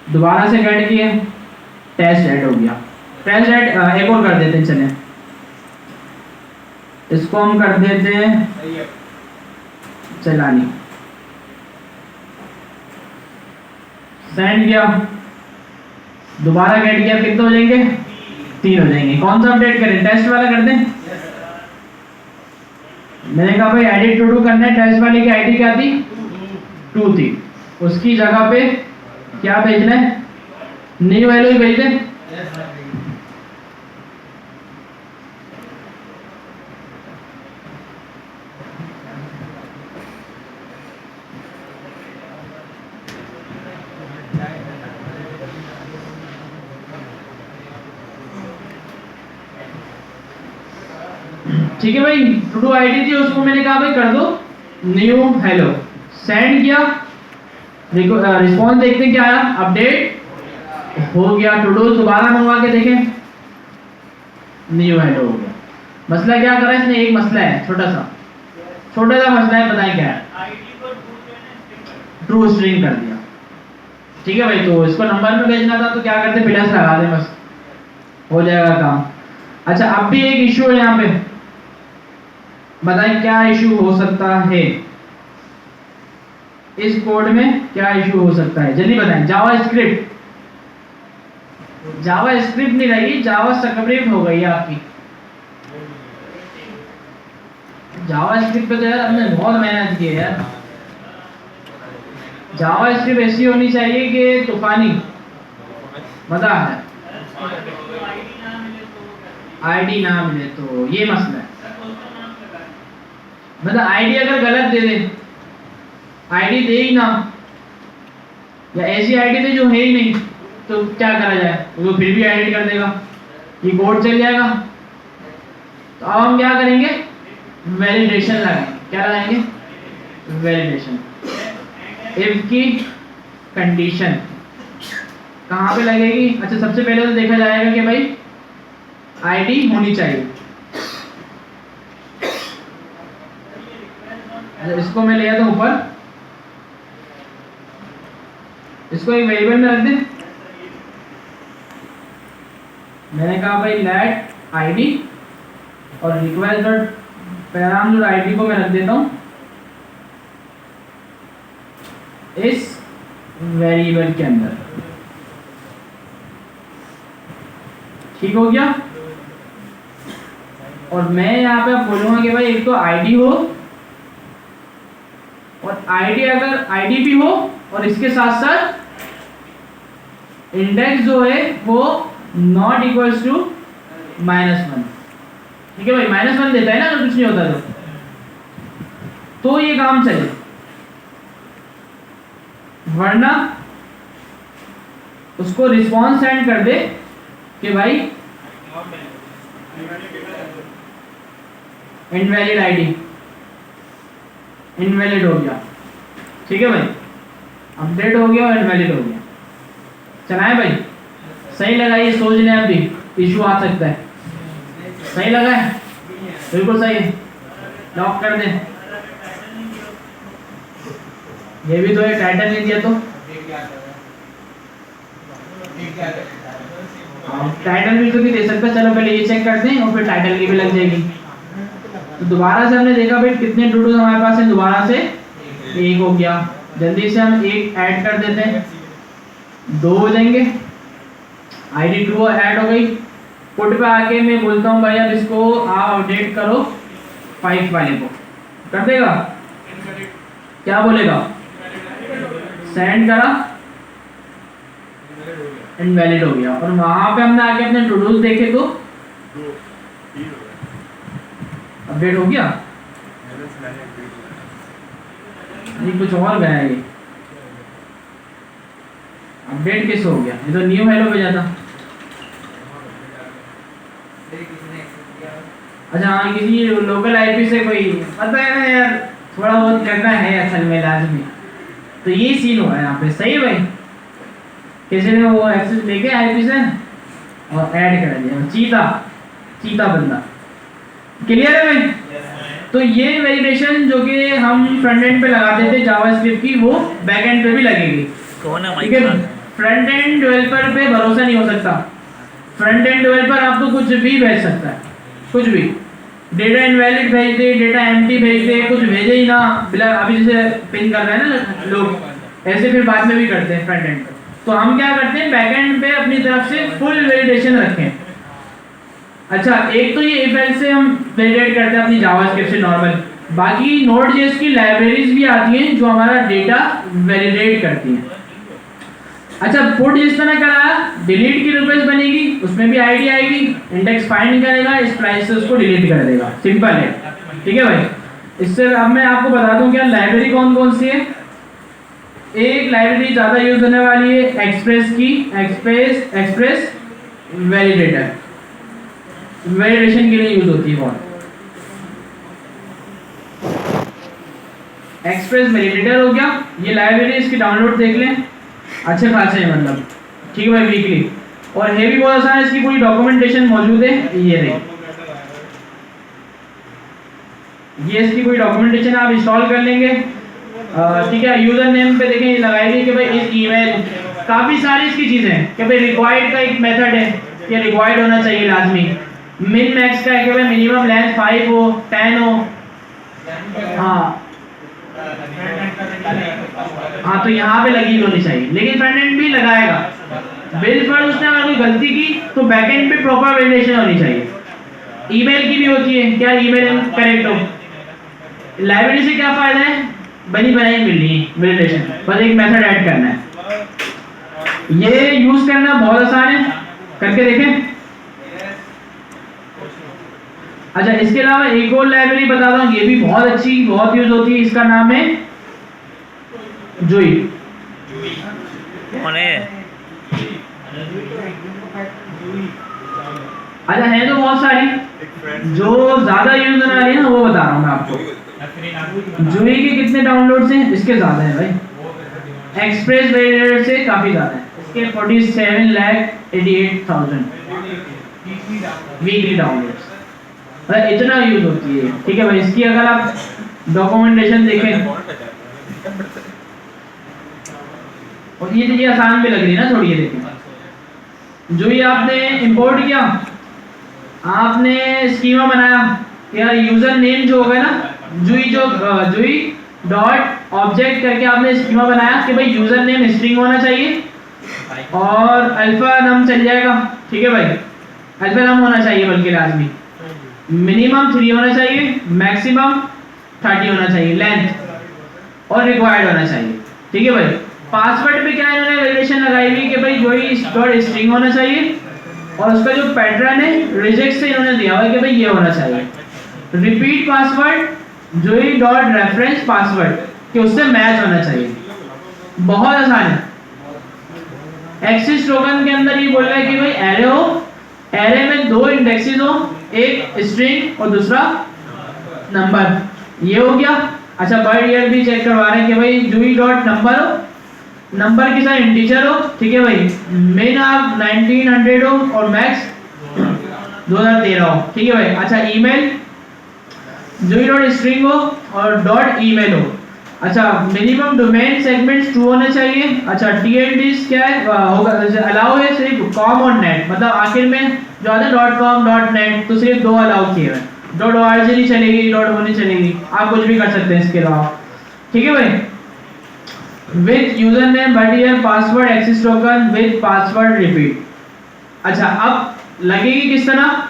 दोबारा से ऐड किया, टेस्ट ऐड हो गया। टेस्ट ऐड एक और कर देते हैं। चलें, इसको हम कर देते हैं चलानी। सेंड किया, दोबारा ऐड किया, कितने हो जाएंगे? 3 हो जाएंगे। कौन सा अपडेट करें? टेस्ट वाला कर दें। मैंने कहा भाई एडिट टू डू करना है। टेस्ट वाले की आईडी क्या थी? 2 थी। उसकी जगह पे क्या भेजना है? न्यू वैल्यू ही भेज दें। ठीक है भाई? टू डू आईडी थी, उसको मैंने कहा भाई कर दो न्यू हेलो। सेंड किया, रिस्पॉन्स देखते हैं क्या आया। अपडेट हो गया। टू डू दोबारा मंगवा के देखें, न्यू हेलो हो गया। मसला क्या करा इसने? एक मसला है, छोटा सा मसला है। बताएं क्या है? ट्रू स्ट्रिंग कर दिया। ठीक है भाई? तो इसको नंबर में भेजना था तो क्या करते? प्लस लगा दें बस। हो जाएगा काम। अच्छा अब भी एक इशू है यहाँ पे, बताएं क्या इशू हो सकता है इस कोड में, क्या इशू हो सकता है जल्दी बताएं। जावा स्क्रिप्ट नहीं रहेगी, जावा स्क्रिप्ट हो गई आपकी। जावा स्क्रिप्ट पे तो यार हमने बहुत मेहनत की है यार। जावा स्क्रिप्ट ऐसी होनी चाहिए कि तूफानी मजा है। आईडी ना मिले तो ये मसला है, मतलब आईडी अगर गलत दे दे, आईडी दे ही ना, या ऐसी आईडी दे जो है ही नहीं, तो क्या करा जाए, वो फिर भी एडिट कर देगा, ये कोड चल जाएगा। तो अब हम क्या करेंगे, वैलिडेशन लगाएंगे। क्या लगाएंगे, वैलिडेशन। इफ की कंडीशन कहाँ पे लगेगी, अच्छा सबसे पहले तो देखा जाएगा कि भाई आईडी होनी चाहिए। अच्छा इसको मैं ले आता हूँ ऊपर, इसको एक वेरिएबल में रख दे। मैंने कहा भाई लेट आईडी और request dot params dot ID को मैं रख देता हूँ इस वेरिएबल के अंदर। ठीक हो गया। और मैं यहाँ पे बोलूंगा कि भाई एक तो आईडी हो, और आईडी अगर आईडी भी हो और इसके साथ साथ इंडेक्स जो है वो नॉट इक्वल्स टू -1। ठीक है भाई, -1 देता है ना अगर कुछ नहीं होता तो ये काम चले, वरना उसको रिस्पॉन्स सेंड कर दे कि भाई इनवैलिड आईडी, इनवैलिड हो गया। ठीक है भाई, अपडेट हो गया और इनवैलिड हो गया। चलाएं भाई, सही लगा ये सोच लें, अभी इशू आ सकता है। सही लगा है, बिल्कुल सही है, लॉक कर दें। ये भी तो है, टाइटल नहीं दिया तो टाइटल भी तो भी दे सकता है। चलो पहले ये चेक करते हैं और फिर टाइटल की भी लग जाएगी। तो दोबारा से हमने देखा भाई कितने टूडूज हमारे पास है, दोबारा से एक हो गया। जल्दी से हम एक ऐड कर देते हैं, 2 हो जाएंगे। आईडी 2 ऐड हो गई। पुट पे आके मैं बोलता हूँ भाई अब इसको आप अपडेट करो 5 वाले को, कर देगा। क्या बोलेगा, सेंड करा, इनवैलिड हो गया। और वहां पे हमने आके अपने टूडूज देखे तो अपडेट हो गया। ये कुछ और गया है, ये अपडेट कैसे हो गया, ये तो न्यू हेलो भेजा था। अच्छा हाँ, किसी लोकल आईपी से कोई पता है ना यार, थोड़ा बहुत करना है असल में लाजमी। तो ये सीन हुआ है यहाँ पे। सही भाई, किसी ने वो एक्सेस लेके आईपी से और ऐड कर दिया, चीता बंदा। क्लियर है भाई। तो ये वेरिएशन जो कि हम फ्रंट एंड पे लगाते थे जावास्क्रिप्ट की, वो बैक एंड पे भी लगेगी। ठीक है, फ्रंट एंड डेवलपर पे भरोसा नहीं हो सकता। फ्रंट एंड डेवलपर आपको कुछ भी भेज सकता है, कुछ भी। डेटा इनवैलिड भेज दे, डेटा एम्प्टी भेज दे, कुछ भेजे ही ना, बिला अभी जैसे पिन कर रहे हैं ना लोग, ऐसे फिर बाद में भी करते हैं फ्रंट एंड पे। तो हम क्या करते हैं, बैक एंड पे अपनी तरफ से फुल वैलिडेशन रखें। अच्छा, एक तो ये इफ एल्स से हम वैलिडेट करते हैं अपनी जावास्क्रिप्ट से नॉर्मल। बाकी नोड.जेएस की लाइब्रेरीज भी आती हैं जो हमारा डेटा वैलिडेट करती हैं। अच्छा, पुट जिस तरह करा, डिलीट की रिक्वेस्ट बनेगी, उसमें भी आईडी आएगी, इंडेक्स फाइंड करेगा, इस प्राइस से उसको डिलीट कर देगा। सिंपल है। ठीक है भाई। इससे अब मैं आपको बता दूं क्या लाइब्रेरी कौन कौन सी है। एक लाइब्रेरी ज्यादा यूज होने वाली है एक्सप्रेस की, एक्सप्रेस वैलिडेटर, वैलिडेशन के लिए यूज होती है बहुत। एक्सप्रेस वैलिडेटर हो गया, ये लाइब्रेरी, इसकी डाउनलोड देख लें, अच्छे खासे है मतलब। ठीक है भाई, वीकली। और है भी बहुत आसान है, इसकी पूरी डॉक्यूमेंटेशन मौजूद है। ये रही, ये इसकी पूरी डॉक्यूमेंटेशन आप इंस्टॉल कर लेंगे। ठीक है, यूजर नेम पे देखें लगाएगी कि भाई इस ईमेल, काफी सारी इसकी चीजें हैं कि भाई रिक्वायर्ड का एक मेथड है, कि रिक्वायर्ड होना चाहिए लाजमी। मिन मैक्स का है कि भाई मिनिमम लेंथ 5 हो 10 हो। हाँ तो यहाँ पे लगी होनी चाहिए, लेकिन फ्रंट एंड भी लगाएगा। बिल्ड पर उसने अगर कोई गलती की तो बैक एंड पे प्रॉपर वैलिडेशन होनी चाहिए। ईमेल की भी होती है, क्या ईमेल करेक्ट हो। लाइब्रेरी से क्या फायदा है, बनी बनाई मिल रही है वैलिडेशन, बस एक मेथड ऐड करना है। ये यूज करना बहुत आसान है, करके देखें। अच्छा इसके अलावा एक और लाइब्रेरी बता दूं, ये भी बहुत अच्छी बहुत यूज होती है, इसका नाम है जुई। कौन है? अच्छा है तो बहुत सारी, जो ज्यादा यूज होने वाली है ना वो बता रहा हूँ मैं आपको। जुई के कितने डाउनलोड्स हैं, इसके ज्यादा है भाई। एक्सप्रेस वेरिएंट से काफी ज्यादा है, इसके 47,88,000 वीकली डाउनलोड्स। इतना यूज होती है, ठीक है भाई। इसकी अगर आप डॉक्यूमेंटेशन देखें, और ये चीजें आसान भी लग रही है ना थोड़ी, ये देखें। जो ये आपने इंपोर्ट किया, आपने स्कीमा बनाया, यार यूजर नेम जो होगा ना जुई डॉट ऑब्जेक्ट करके आपने स्कीमा बनाया कि भाई यूजर नेम स्ट्रिंग होना चाहिए और अल्फा नम चल जाएगा, ठीक है भाई। अल्फा नम होना चाहिए बल्कि लाजमी, मिनिमम 3 होना चाहिए, मैक्सिमम 30 होना चाहिए लेंथ, और रिक्वायर्ड होना चाहिए, ठीक है भाई। पासवर्ड पे क्या इन्होंने वैलिडेशन लगाई हुई कि भाई जुई डॉट स्ट्रिंग होना चाहिए, और उसका जो पैटर्न है रिजेक्ट से इन्होंने दिया हुआ है कि भाई ये होना चाहिए। रिपीट पासवर्ड जुई डॉट रेफरेंस पासवर्ड कि उससे मैच होना चाहिए, बहुत आसान है। एक्सेस टोकन के अंदर ये बोल रहा है कि भाई एरे हो, एरे में 2 इंडेक्सेस हो, एक स्ट्रिंग और दूसरा नंबर, ये हो गया। अच्छा बर्ड ईयर भी चेक करवा रहे हैं कि भाई जुई डॉट नंबर हो, नंबर के साथ इंटीजर हो, ठीक है भाई। मेन आप 1900 हो और मैक्स 2013 हो, ठीक है भाई। अच्छा ईमेल जुई डॉट स्ट्रिंग हो और डॉट ईमेल हो। अच्छा मिनिमम डोमेन सेगमेंट्स 2 होने चाहिए। अच्छा TLDs क्या है होगा, अलाउ है सिर्फ कॉम और नेट, मतलब आखिर में जो आता है .com .net तो सिर्फ 2 अलाउ किए हुए, .org नहीं चलेगी, .wo नहीं चलेगी, आप कुछ भी कर सकते हैं इसके अलावा, ठीक है भाई। With user name birth year password access token with password repeat. अच्छा अब लगेगी किस तरह,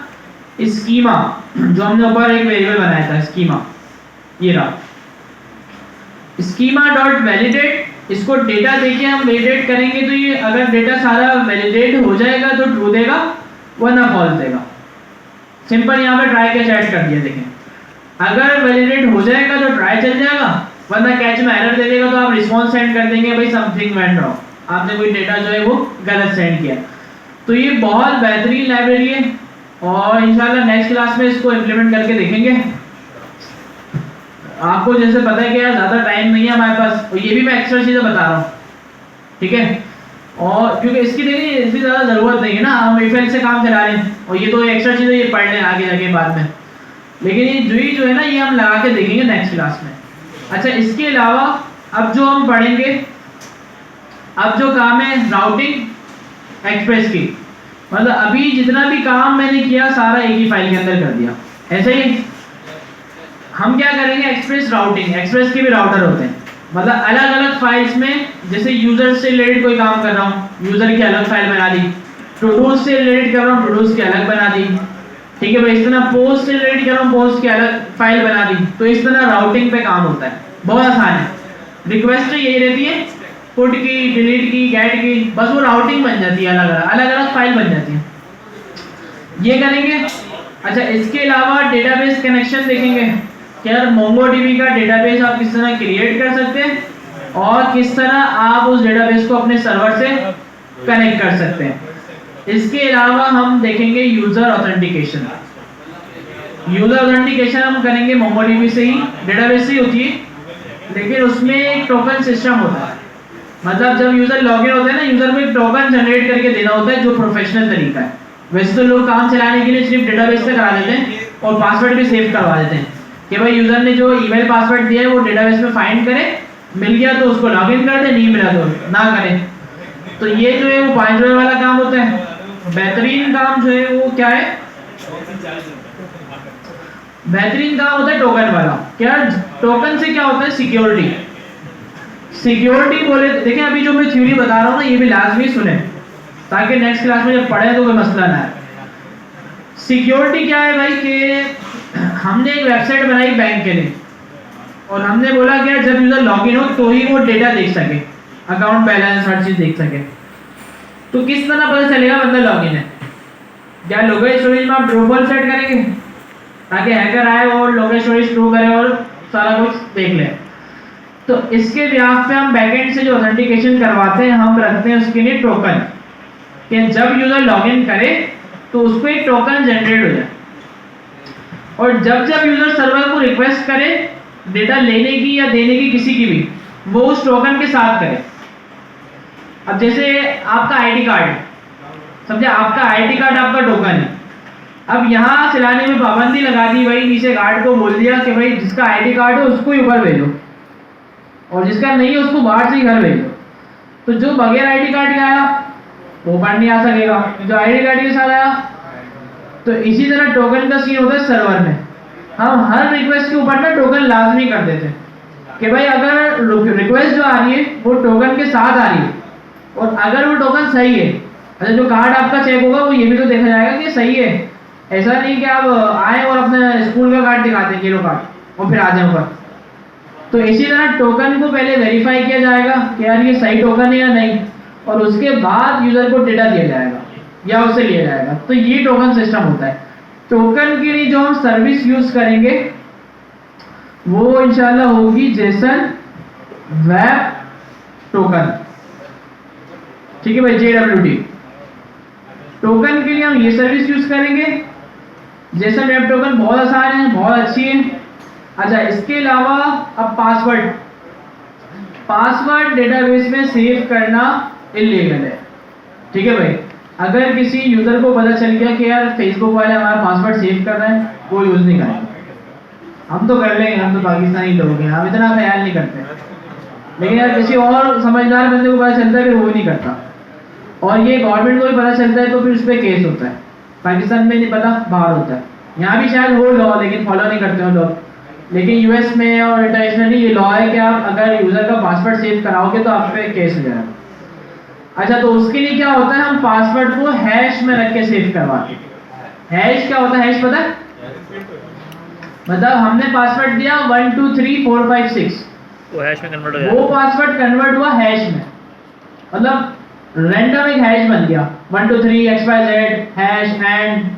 स्कीमा जो हमने ऊपर एक वेरिएबल बनाया था स्कीमा, ये रहा स्कीमा डॉट वैलिडेट। इसको डेटा देके हम वैलिडेट करेंगे तो ये अगर डेटा सारा वैलिडेट हो जाएगा तो ट्रू देगा वरना फॉल्स देगा। सिंपल यहाँ पे ट्राई कैच ऐड कर दिया, देखें अगर वैलिडेट हो जाएगा तो ट्राई चल जाएगा, वरना कैच में एरर दे देगा तो आप रिस्पॉन्स सेंड कर देंगे भाई समथिंग वेंट रॉन्ग, आपने कोई डेटा जो है वो गलत सेंड किया। तो ये बहुत बेहतरीन लाइब्रेरी है और इंशाल्लाह नेक्स्ट क्लास में इसको इम्प्लीमेंट करके देखेंगे। आपको जैसे पता है कि यार ज़्यादा टाइम नहीं है हमारे पास, और ये भी मैं एक्स्ट्रा चीज़ें बता रहा हूँ, ठीक है। और क्योंकि इसकी देखिए इसकी ज़्यादा ज़रूरत नहीं है ना, हम ईफेल से काम चला रहे हैं और ये तो एक्स्ट्रा चीज़ें ये पढ़ लें आगे जाके बाद में, लेकिन ये जुई जो है ना ये हम लगा के देखेंगे नेक्स्ट क्लास में। अच्छा इसके अलावा अब जो हम पढ़ेंगे, अब जो काम है राउटिंग एक्सप्रेस की, मतलब अभी जितना भी काम मैंने किया सारा एक ही फाइल के अंदर कर दिया, ऐसे ही हम क्या करेंगे एक्सप्रेस राउटिंग। एक्सप्रेस के भी राउटर होते हैं, मतलब अलग अलग फाइल्स में, जैसे यूजर से रिलेटेड कोई काम कर रहा हूँ यूजर की अलग फाइल बना दी, टू डूज से रिलेटेड कर रहा हूँ टू डूज की अलग बना दी, ठीक है भाई। इस तरह पोस्ट से रिलेटेड कर रहा हूँ पोस्ट की अलग फाइल बना दी। तो इस तरह राउटिंग पे काम होता है, बहुत आसान है। रिक्वेस्ट यही रहती है, पुट की, डिलीट की, गेट की, बस वो राउटिंग बन जाती है, अलग अलग फाइल बन जाती है, ये करेंगे। अच्छा इसके अलावा डेटाबेस कनेक्शन देखेंगे कि यार मोंगोडीबी का डेटाबेस आप किस तरह क्रिएट कर सकते हैं और किस तरह आप उस डेटाबेस को अपने सर्वर से कनेक्ट कर सकते हैं। इसके अलावा हम देखेंगे यूजर ऑथेंटिकेशन। यूजर ऑथेंटिकेशन हम करेंगे मोंगोडीबी से ही, डेटाबेस से ही होती है, लेकिन उसमें एक टोकन सिस्टम होता है, मतलब जब यूजर लॉगिन होता है ना, यूजर को एक टोकन जनरेट करके देना होता है जो प्रोफेशनल तरीका है। वैसे तो लोग काम चलाने के लिए सिर्फ डेटाबेस से करा देते हैं और पासवर्ड भी सेव करवा देते हैं कि भाई यूजर ने जो ईमेल पासवर्ड दिया है वो डेटाबेस में फाइंड करे, मिल गया तो उसको लॉगिन कर दे, नहीं मिला तो ना करे। तो ये जो है वो 5 डॉलर वाला काम होता है। बेहतरीन काम जो है वो क्या है? बेहतरीन काम होता है टोकन वाला। क्या टोकन से क्या होता है? सिक्योरिटी। सिक्योरिटी बोले देखिए, अभी जो मैं थ्योरी बता रहा हूँ ना, ये भी लाजमी सुने ताकि नेक्स्ट क्लास में जब पढ़े तो कोई मसला ना है। सिक्योरिटी क्या है भाई कि हमने एक वेबसाइट बनाई बैंक के लिए और हमने बोला कि जब यूजर लॉगिन हो तो ही वो डेटा देख सके, अकाउंट बैलेंस हर चीज देख सके। तो किस तरह पता चलेगा बंदा लॉगिन है? क्या लोकेशन स्टोरेज में आप ड्रोपल सेट करेंगे ताकि हैकर आए और लोकेशन स्टोरेज ट्रू करे और सारा कुछ देख ले? तो इसके ब्याह पे हम बैकएंड से जो ऑथेंटिकेशन करवाते हैं हम रखते हैं उसके लिए टोकन, कि जब यूजर लॉगिन करे तो उसको एक टोकन जनरेट हो जाए और जब जब यूजर सर्वर को रिक्वेस्ट करे डेटा लेने की या देने की किसी की भी, वो उस टोकन के साथ करे। अब जैसे आपका आईडी कार्ड, समझे आपका आईडी कार्ड आपका टोकन है। अब यहाँ चलाने में पाबंदी लगा दी भाई, नीचे गार्ड को बोल दिया कि भाई जिसका आईडी कार्ड है उसको ही ऊपर भेजो और जिसका नहीं है उसको बाहर से ही घर भेजो। तो जो बगैर आईडी कार्ड के आया वो बाहर नहीं आ सकेगा, जो आईडी कार्ड के साथ आया। तो इसी तरह टोकन का सीन होता है सर्वर में। हम हर रिक्वेस्ट के ऊपर ना टोकन लाजमी कर देते हैं कि भाई अगर रिक्वेस्ट जो आ रही है वो टोकन के साथ आ रही है और अगर वो टोकन सही है, अच्छा जो कार्ड आपका चेक होगा वो ये भी तो देखा जाएगा कि सही है। ऐसा नहीं कि आप आए और अपने स्कूल का कार्ड दिखाते हैं, किलो कार्ड, और फिर आ जाए ऊपर। तो इसी तरह टोकन को पहले वेरीफाई किया जाएगा कि यार ये सही टोकन है या नहीं, और उसके बाद यूजर को डेटा दिया जाएगा या उससे लिया जाएगा। तो ये टोकन सिस्टम होता है। टोकन के लिए जो हम सर्विस यूज करेंगे वो इंशाल्लाह होगी जेसन वेब टोकन। ठीक है भाई, JWT टोकन के लिए हम ये सर्विस यूज करेंगे। जेसन वेब टोकन बहुत आसान है, बहुत अच्छी है। अच्छा, इसके अलावा अब पासवर्ड डेटाबेस में सेव करना इलीगल है। ठीक है भाई, अगर किसी यूजर को पता चल गया कि यार फेसबुक वाले हमारा पासवर्ड सेव कर रहे हैं, वो यूज नहीं करेंगे। हम तो कर लेंगे, हम तो पाकिस्तानी लोग हैं, हम इतना ख्याल नहीं करते। लेकिन यार किसी और समझदार बंदे को पता चलता है फिर वो नहीं करता, और ये गवर्नमेंट को भी पता चलता है तो फिर उस पर केस होता है। पाकिस्तान में नहीं पता, बाहर होता है। यहाँ भी शायद हो लॉ, लेकिन फॉलो नहीं करते हो लोग। लेकिन यूएस में और इंटरनेशनली ये लॉ है कि आप अगर यूजर का पासवर्ड सेव कराओगे तो आप पे केस हो जाएगा। अच्छा, तो उसके लिए क्या होता है, हम पासवर्ड को हैश में रख के सेव करवाते हैं। हैश क्या होता है? हैश पता है? मतलब हमने पासवर्ड दिया 1 2 3 4 5 6, वो हैश में कन्वर्ट हो जाएगा। वो पासवर्ड कन्वर्ट हुआ हैश में, मतलब रैंडम एक हैश बन गया 1 2 3 XYZ हैश एंड